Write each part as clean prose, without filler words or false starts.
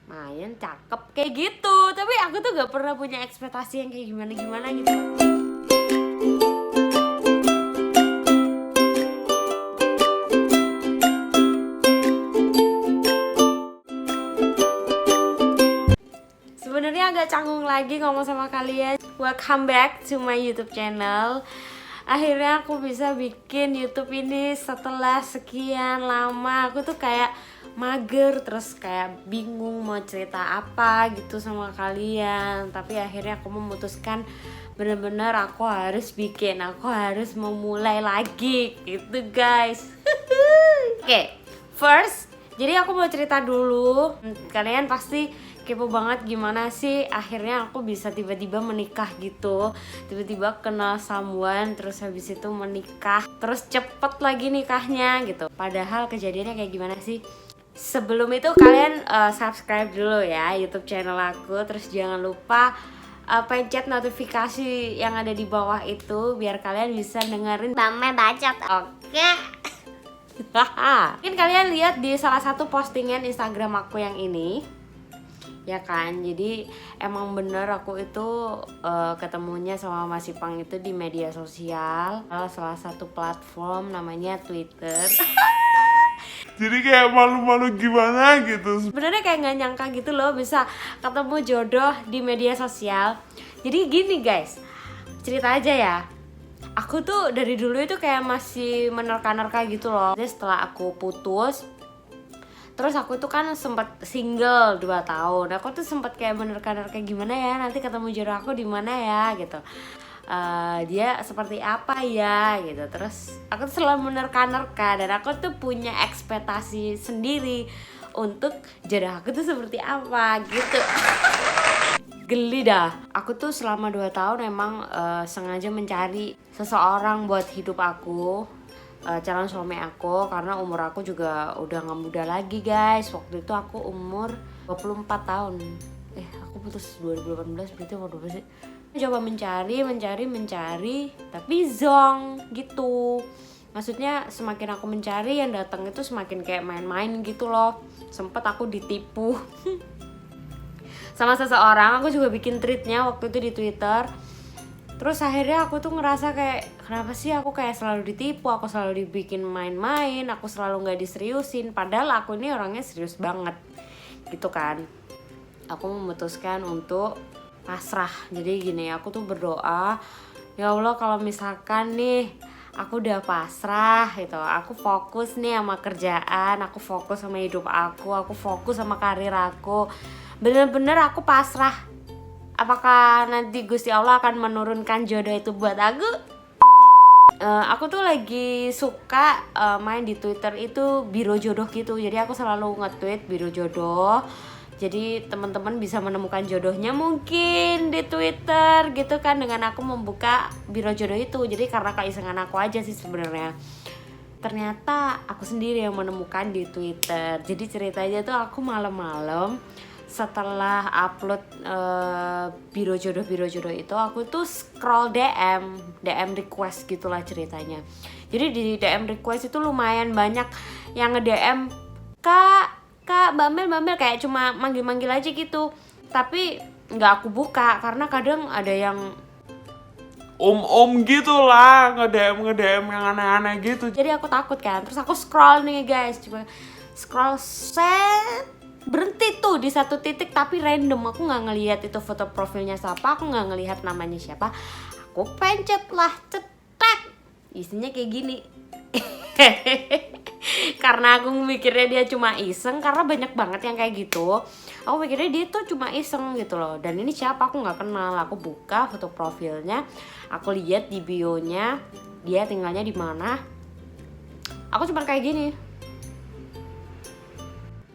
lumayan cakep kayak gitu. Tapi aku tuh gak pernah punya ekspektasi yang kayak gimana-gimana gitu. Sebenarnya agak canggung lagi ngomong sama kalian. Welcome back to my YouTube channel. Akhirnya aku bisa bikin YouTube ini setelah sekian lama. Aku tuh kayak mager, terus kayak bingung mau cerita apa gitu sama kalian. Tapi akhirnya aku memutuskan bener-bener aku harus bikin, aku harus memulai lagi gitu guys. Oke, first, jadi aku mau cerita dulu. Kalian pasti kepo banget gimana sih akhirnya aku bisa tiba-tiba menikah gitu, tiba-tiba kenal someone terus habis itu menikah, terus cepet lagi nikahnya gitu. Padahal kejadiannya kayak gimana sih? Sebelum itu kalian subscribe dulu ya YouTube channel aku, terus jangan lupa pencet notifikasi yang ada di bawah itu biar kalian bisa dengerin Mama bacot. Oke. Mungkin kalian lihat di salah satu postingan Instagram aku yang ini, ya kan. Jadi emang bener aku itu ketemunya sama Mas Ipang itu di media sosial, salah satu platform namanya Twitter. Jadi kayak malu-malu gimana gitu. Sebenarnya kayak nggak nyangka gitu loh bisa ketemu jodoh di media sosial. Jadi gini guys, cerita aja ya. Aku tuh dari dulu itu kayak masih menerka-nerka gitu loh. Jadi setelah aku putus, terus aku tuh kan sempat single 2 tahun. Aku tuh sempat kayak menerka-nerka gimana ya nanti ketemu jodoh aku di mana ya gitu. Dia seperti apa ya gitu. Terus aku tuh selalu menerka-nerka dan aku tuh punya ekspektasi sendiri untuk jodoh aku tuh seperti apa gitu. Geli dah. Aku tuh selama 2 tahun emang sengaja mencari seseorang buat hidup aku, calon suami aku, karena umur aku juga udah gak muda lagi guys. Waktu itu aku umur 24 tahun. Aku putus 2018, berarti umur berapa sih? Coba mencari, tapi zong gitu. Maksudnya semakin aku mencari yang datang itu semakin kayak main-main gitu loh. Sempet aku ditipu sama seseorang. Aku juga bikin tweetnya waktu itu di Twitter. Terus akhirnya aku tuh ngerasa kayak kenapa sih aku kayak selalu ditipu, aku selalu dibikin main-main, aku selalu gak diseriusin. Padahal aku ini orangnya serius banget gitu kan. Aku memutuskan untuk pasrah. Jadi gini, aku tuh berdoa, ya Allah kalau misalkan nih aku udah pasrah gitu, aku fokus nih sama kerjaan, aku fokus sama hidup aku fokus sama karir aku, bener-bener aku pasrah. Apakah nanti Gusti Allah akan menurunkan jodoh itu buat aku? Aku tuh lagi suka main di Twitter itu biro jodoh gitu. Jadi aku selalu nge-tweet biro jodoh. Jadi teman-teman bisa menemukan jodohnya mungkin di Twitter gitu kan, dengan aku membuka biro jodoh itu. Jadi karena keisengan aku aja sih sebenarnya. Ternyata aku sendiri yang menemukan di Twitter. Jadi ceritanya tuh aku malam-malam setelah upload biro jodoh itu, aku tuh scroll DM request gitulah ceritanya. Jadi di DM request itu lumayan banyak yang nge-DM Kak, Mbak Mel, kayak cuma manggil-manggil aja gitu. Tapi nggak aku buka karena kadang ada yang Om gitu lah, nge-DM yang aneh-aneh gitu. jadi aku takut kan. Terus aku scroll nih guys, coba scroll set, berhenti tuh di satu titik tapi random. Aku nggak ngelihat itu foto profilnya siapa, aku nggak ngelihat namanya siapa. Aku pencet lah, cetek, isinya kayak gini. Karena aku mikirnya dia cuma iseng, karena banyak banget yang kayak gitu. Aku mikirnya dia tuh cuma iseng gitu loh. Dan ini siapa, aku gak kenal. Aku buka foto profilnya, aku lihat di bionya dia tinggalnya di mana. Aku cuma kayak gini,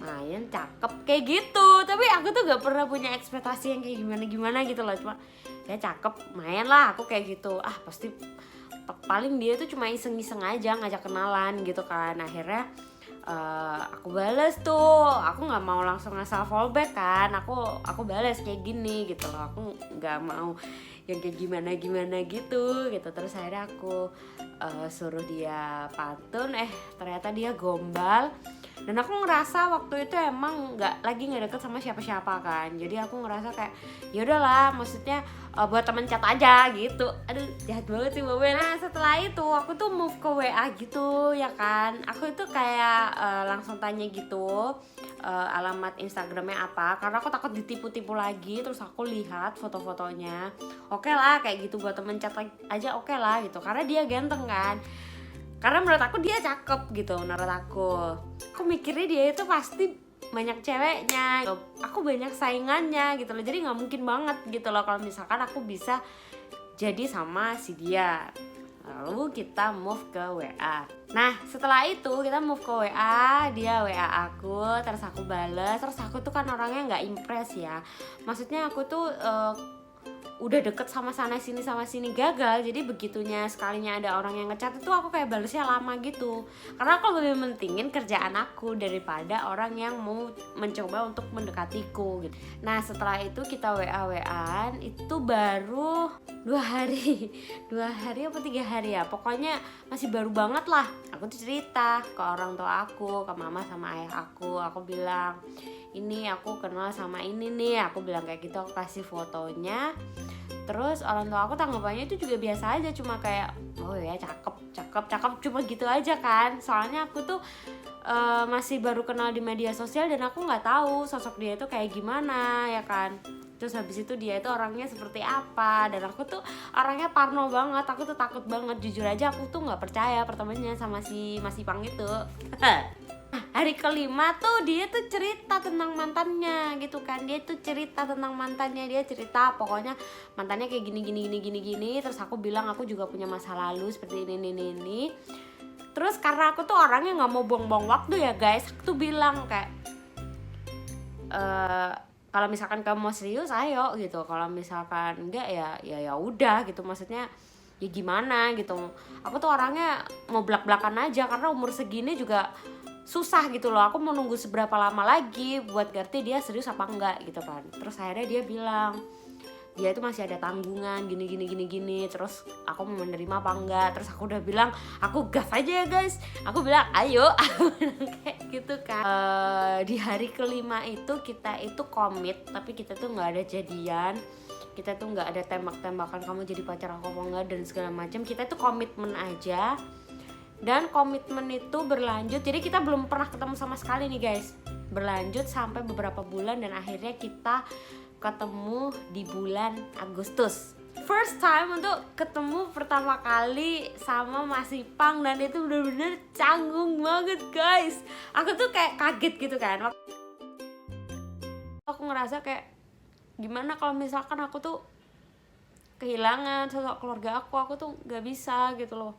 lumayan cakep kayak gitu. Tapi aku tuh gak pernah punya ekspektasi yang kayak gimana-gimana gitu loh. Cuma ya cakep, lumayan lah aku kayak gitu. Pasti paling dia tuh cuma iseng-iseng aja ngajak kenalan gitu kan. Akhirnya Aku bales tuh, aku nggak mau langsung asal fallback kan, aku bales kayak gini gitu loh, aku nggak mau yang kayak gimana gitu. Terus akhirnya aku suruh dia pantun, ternyata dia gombal. Dan aku ngerasa waktu itu emang nggak deket sama siapa-siapa kan, jadi aku ngerasa kayak ya udahlah, maksudnya buat temen chat aja gitu. Aduh, jahat banget sih Mbak Ben. Nah setelah itu aku tuh move ke WA gitu ya kan, aku itu kayak langsung tanya gitu alamat Instagramnya apa, karena aku takut ditipu-tipu lagi. Terus aku lihat foto-fotonya, oke lah kayak gitu, buat temen chat aja oke lah gitu, karena dia ganteng kan, karena menurut aku dia cakep gitu. Menurut aku mikirnya dia itu pasti banyak ceweknya, aku banyak saingannya gitu loh, jadi nggak mungkin banget gitu loh kalau misalkan aku bisa jadi sama si dia. Lalu kita move ke WA. Nah setelah itu kita move ke WA, dia WA aku, terus aku bales. Terus aku tuh kan orangnya nggak impress ya, maksudnya aku tuh udah deket sama sana sini gagal. Jadi begitunya sekalinya ada orang yang ngechat itu aku kayak balesnya lama gitu, karena aku lebih mentingin kerjaan aku daripada orang yang mau mencoba untuk mendekatiku gitu. Nah setelah itu kita WA-WAan itu baru 2 hari 2 hari apa 3 hari ya, pokoknya masih baru banget lah. Aku tuh cerita ke orang tua aku, ke mama sama ayah aku bilang ini aku kenal sama ini nih, aku bilang kayak gitu, aku kasih fotonya. Terus orang tua aku tanggapannya itu juga biasa aja, cuma kayak oh ya cakep cuma gitu aja kan. Soalnya aku tuh masih baru kenal di media sosial dan aku nggak tahu sosok dia itu kayak gimana ya kan. Terus habis itu dia itu orangnya seperti apa, dan aku tuh orangnya parno banget, aku tuh takut banget, jujur aja aku tuh nggak percaya pertamanya sama si Mas Ipang itu. Hari kelima tuh dia tuh cerita tentang mantannya gitu kan, dia cerita pokoknya mantannya kayak gini. Terus aku bilang aku juga punya masa lalu seperti ini. Terus karena aku tuh orangnya nggak mau buang-buang waktu ya guys, aku tuh bilang kayak kalau misalkan kamu mau serius ayo gitu, kalau misalkan enggak ya udah gitu, maksudnya ya gimana gitu. Aku tuh orangnya mau belak-belakan aja, karena umur segini juga susah gitu loh, aku mau nunggu seberapa lama lagi buat ngerti dia serius apa enggak gitu kan. Terus akhirnya dia bilang dia itu masih ada tanggungan gini, terus aku mau menerima apa enggak. Terus aku udah bilang aku gas aja ya guys, aku bilang ayo kayak gitu kan. Di hari kelima itu kita itu komit, tapi kita tuh nggak ada jadian, kita tuh nggak ada tembak-tembakan kamu jadi pacar aku apa enggak dan segala macam. Kita tuh komitmen aja, dan komitmen itu berlanjut. Jadi kita belum pernah ketemu sama sekali nih guys, berlanjut sampai beberapa bulan, dan akhirnya kita ketemu di bulan Agustus. First time untuk ketemu pertama kali sama Mas Ipang, dan itu bener-bener canggung banget guys. Aku tuh kayak kaget gitu kan, aku ngerasa kayak gimana kalau misalkan aku tuh kehilangan sosok keluarga aku tuh nggak bisa gitu loh.